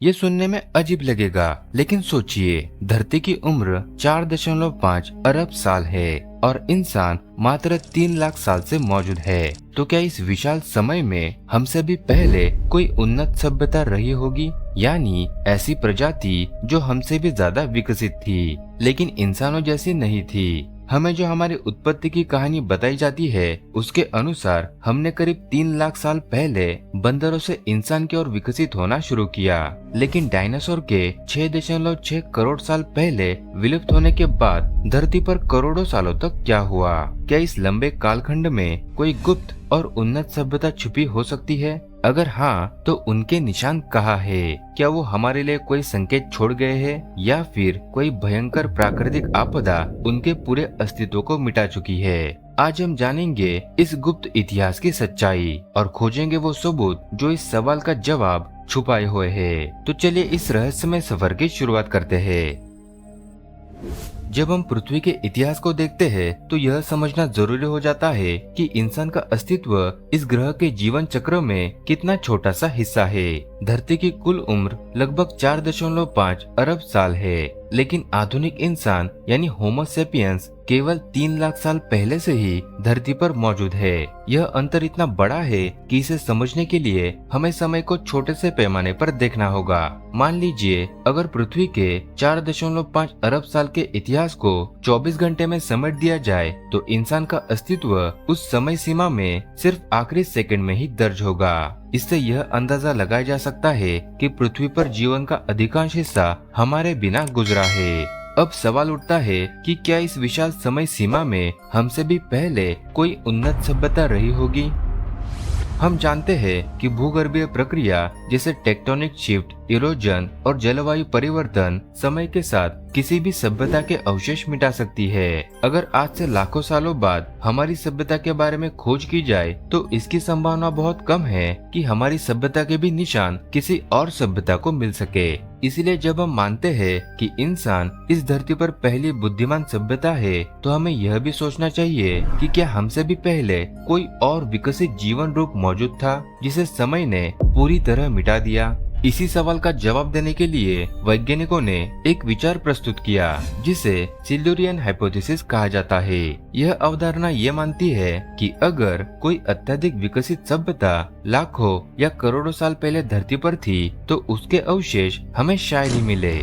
ये सुनने में अजीब लगेगा, लेकिन सोचिए, धरती की उम्र 4.5 अरब साल है और इंसान मात्र 3 लाख साल से मौजूद है। तो क्या इस विशाल समय में हमसे भी पहले कोई उन्नत सभ्यता रही होगी, यानी ऐसी प्रजाति जो हमसे भी ज्यादा विकसित थी, लेकिन इंसानों जैसी नहीं थी। हमें जो हमारी उत्पत्ति की कहानी बताई जाती है उसके अनुसार हमने करीब 3 लाख साल पहले बंदरों से इंसान की ओर विकसित होना शुरू किया, लेकिन डायनासोर के 6.6 करोड़ साल पहले विलुप्त होने के बाद धरती पर करोड़ों सालों तक क्या हुआ? क्या इस लंबे कालखंड में कोई गुप्त और उन्नत सभ्यता छुपी हो सकती है? अगर हाँ, तो उनके निशान कहाँ है? क्या वो हमारे लिए कोई संकेत छोड़ गए हैं या फिर कोई भयंकर प्राकृतिक आपदा उनके पूरे अस्तित्व को मिटा चुकी है? आज हम जानेंगे इस गुप्त इतिहास की सच्चाई और खोजेंगे वो सबूत जो इस सवाल का जवाब छुपाए हुए हैं। तो चलिए इस रहस्यमय सफर की शुरुआत करते हैं। जब हम पृथ्वी के इतिहास को देखते हैं तो यह समझना जरूरी हो जाता है कि इंसान का अस्तित्व इस ग्रह के जीवन चक्र में कितना छोटा सा हिस्सा है। धरती की कुल उम्र लगभग 4.5 अरब साल है, लेकिन आधुनिक इंसान यानी होमो सेपियंस केवल 3 लाख साल पहले से ही धरती पर मौजूद है। यह अंतर इतना बड़ा है कि इसे समझने के लिए हमें समय को छोटे से पैमाने पर देखना होगा। मान लीजिए, अगर पृथ्वी के 4.5 अरब साल के इतिहास को 24 घंटे में समेट दिया जाए तो इंसान का अस्तित्व उस समय सीमा में सिर्फ आखिरी सेकंड में ही दर्ज होगा। इससे यह अंदाजा लगाया जा सकता है कि पृथ्वी पर जीवन का अधिकांश हिस्सा हमारे बिना गुजरा है। अब सवाल उठता है कि क्या इस विशाल समय सीमा में हमसे भी पहले कोई उन्नत सभ्यता रही होगी? हम जानते हैं कि भूगर्भीय प्रक्रिया जैसे टेक्टोनिक शिफ्ट, इरोजन और जलवायु परिवर्तन समय के साथ किसी भी सभ्यता के अवशेष मिटा सकती है। अगर आज से लाखों सालों बाद हमारी सभ्यता के बारे में खोज की जाए तो इसकी संभावना बहुत कम है कि हमारी सभ्यता के भी निशान किसी और सभ्यता को मिल सके। इसलिए जब हम मानते हैं कि इंसान इस धरती पर पहली बुद्धिमान सभ्यता है, तो हमें यह भी सोचना चाहिए कि क्या हमसे भी पहले कोई और विकसित जीवन रूप मौजूद था जिसे समय ने पूरी तरह मिटा दिया। इसी सवाल का जवाब देने के लिए वैज्ञानिकों ने एक विचार प्रस्तुत किया जिसे सिल्यूरियन हाइपोथेसिस कहा जाता है। यह अवधारणा ये मानती है कि अगर कोई अत्यधिक विकसित सभ्यता लाखों या करोड़ों साल पहले धरती पर थी तो उसके अवशेष हमें शायद ही मिले।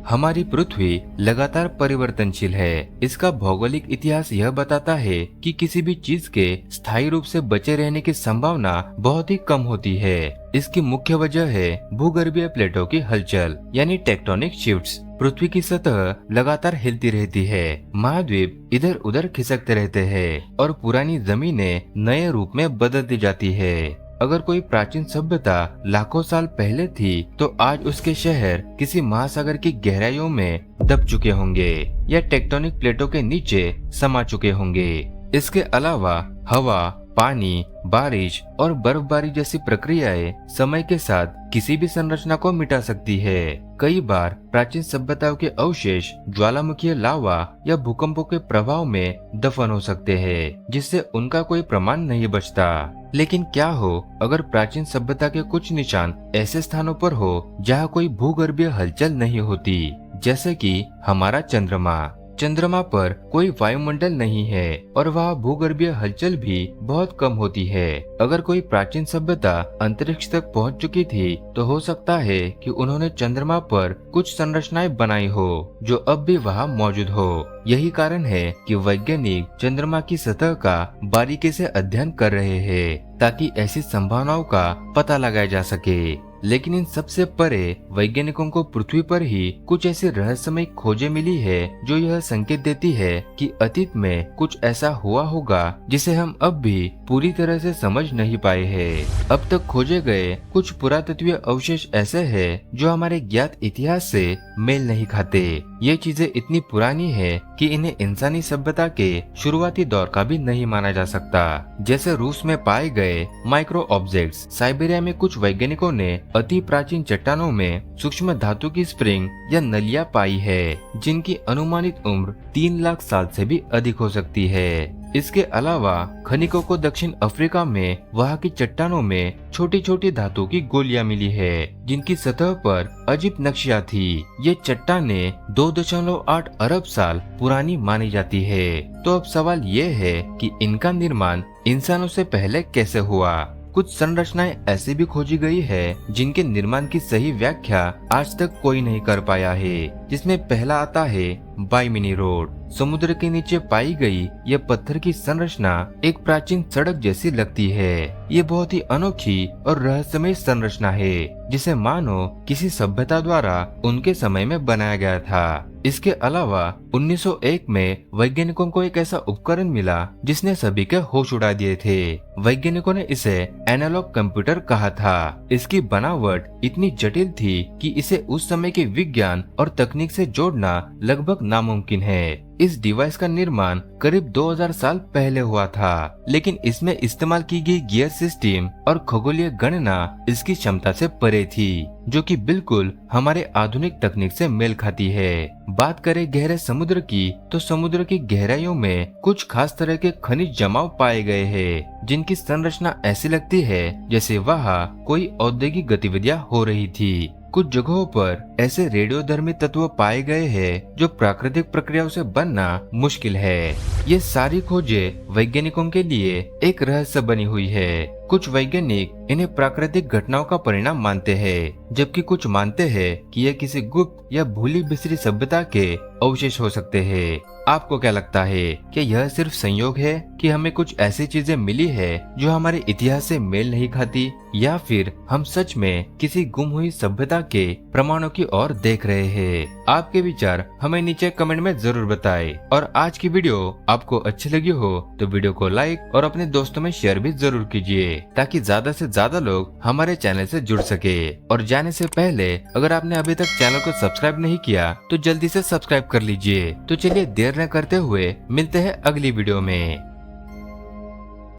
हमारी पृथ्वी लगातार परिवर्तनशील है। इसका भौगोलिक इतिहास यह बताता है कि किसी भी चीज के स्थायी रूप से बचे रहने की संभावना बहुत ही कम होती है। इसकी मुख्य वजह है भूगर्भीय प्लेटों की हलचल यानी टेक्टोनिक शिफ्ट्स। पृथ्वी की सतह लगातार हिलती रहती है, महाद्वीप इधर उधर खिसकते रहते हैं और पुरानी जमीनें नए रूप में बदलती जाती है। अगर कोई प्राचीन सभ्यता लाखों साल पहले थी तो आज उसके शहर किसी महासागर की गहराइयों में दब चुके होंगे या टेक्टोनिक प्लेटों के नीचे समा चुके होंगे। इसके अलावा हवा, पानी, बारिश और बर्फबारी जैसी प्रक्रियाएं समय के साथ किसी भी संरचना को मिटा सकती है। कई बार प्राचीन सभ्यताओं के अवशेष ज्वालामुखीय लावा या भूकंपों के प्रभाव में दफन हो सकते हैं, जिससे उनका कोई प्रमाण नहीं बचता। लेकिन क्या हो अगर प्राचीन सभ्यता के कुछ निशान ऐसे स्थानों पर हो जहाँ कोई भूगर्भीय हलचल नहीं होती, जैसे कि हमारा चंद्रमा। चंद्रमा पर कोई वायुमंडल नहीं है और वहाँ भूगर्भीय हलचल भी बहुत कम होती है। अगर कोई प्राचीन सभ्यता अंतरिक्ष तक पहुँच चुकी थी तो हो सकता है कि उन्होंने चंद्रमा पर कुछ संरचनाएं बनाई हो जो अब भी वहाँ मौजूद हो। यही कारण है कि वैज्ञानिक चंद्रमा की सतह का बारीकी से अध्ययन कर रहे हैं ताकि ऐसी संभावनाओं का पता लगाया जा सके। लेकिन इन सबसे परे वैज्ञानिकों को पृथ्वी पर ही कुछ ऐसी रहस्यमय खोजें मिली है जो यह संकेत देती है कि अतीत में कुछ ऐसा हुआ होगा जिसे हम अब भी पूरी तरह से समझ नहीं पाए हैं। अब तक खोजे गए कुछ पुरातत्वीय अवशेष ऐसे हैं जो हमारे ज्ञात इतिहास से मेल नहीं खाते। ये चीजें इतनी पुरानी है कि इन्हें इंसानी सभ्यता के शुरुआती दौर का भी नहीं माना जा सकता। जैसे रूस में पाए गए माइक्रो ऑब्जेक्ट्स, साइबेरिया में कुछ वैज्ञानिकों ने अति प्राचीन चट्टानों में सूक्ष्म धातु की स्प्रिंग या नलिया पाई है जिनकी अनुमानित उम्र 3 लाख साल से भी अधिक हो सकती है। इसके अलावा खनिकों को दक्षिण अफ्रीका में वहाँ की चट्टानों में छोटी छोटी धातु की गोलियां मिली है, जिनकी सतह पर अजीब नक्शिया थी। ये चट्टानें 2.8 अरब साल पुरानी मानी जाती है। तो अब सवाल ये है कि इनका निर्माण इंसानों से पहले कैसे हुआ। कुछ संरचनाएं ऐसी भी खोजी गई है जिनके निर्माण की सही व्याख्या आज तक कोई नहीं कर पाया है, जिसमें पहला आता है बाइमिनी रोड। समुद्र के नीचे पाई गई यह पत्थर की संरचना एक प्राचीन सड़क जैसी लगती है। ये बहुत ही अनोखी और रहस्यमय संरचना है, जिसे मानो किसी सभ्यता द्वारा उनके समय में बनाया गया था। इसके अलावा 1901 में वैज्ञानिकों को एक ऐसा उपकरण मिला जिसने सभी के होश उड़ा दिए थे। वैज्ञानिकों ने इसे एनालॉग कंप्यूटर कहा था। इसकी बनावट इतनी जटिल थी कि इसे उस समय के विज्ञान और तकनीक से जोड़ना लगभग नामुमकिन है। इस डिवाइस का निर्माण करीब 2000 साल पहले हुआ था, लेकिन इसमें इस्तेमाल की गई गियर सिस्टम और खगोलीय गणना इसकी क्षमता से परे थी, जो कि बिल्कुल हमारे आधुनिक तकनीक से मेल खाती है। बात करें गहरे समुद्र की, तो समुद्र की गहराइयों में कुछ खास तरह के खनिज जमाव पाए गए हैं, जिनकी संरचना ऐसी लगती है जैसे वहाँ कोई औद्योगिक गतिविधियां हो रही थी। कुछ जगहों पर ऐसे रेडियोधर्मी तत्व पाए गए हैं जो प्राकृतिक प्रक्रियाओं से बनना मुश्किल है। ये सारी खोजें वैज्ञानिकों के लिए एक रहस्य बनी हुई है। कुछ वैज्ञानिक इन्हें प्राकृतिक घटनाओं का परिणाम मानते हैं, जबकि कुछ मानते हैं कि यह किसी गुप्त या भूली बिसरी सभ्यता के अवशेष हो सकते हैं। आपको क्या लगता है कि यह सिर्फ संयोग है कि हमें कुछ ऐसी चीजें मिली है जो हमारे इतिहास से मेल नहीं खाती, या फिर हम सच में किसी गुम हुई सभ्यता के प्रमाणों की ओर देख रहे हैं? आपके विचार हमें नीचे कमेंट में जरूर बताएं। और आज की वीडियो आपको अच्छी लगी हो तो वीडियो को लाइक और अपने दोस्तों में शेयर भी जरूर कीजिए, ताकि ज्यादा से ज्यादा लोग हमारे चैनल से जुड़ सके। और जाने से पहले अगर आपने अभी तक चैनल को सब्सक्राइब नहीं किया तो जल्दी से सब्सक्राइब कर लीजिए। तो चलिए देर न करते हुए मिलते हैं अगली वीडियो में।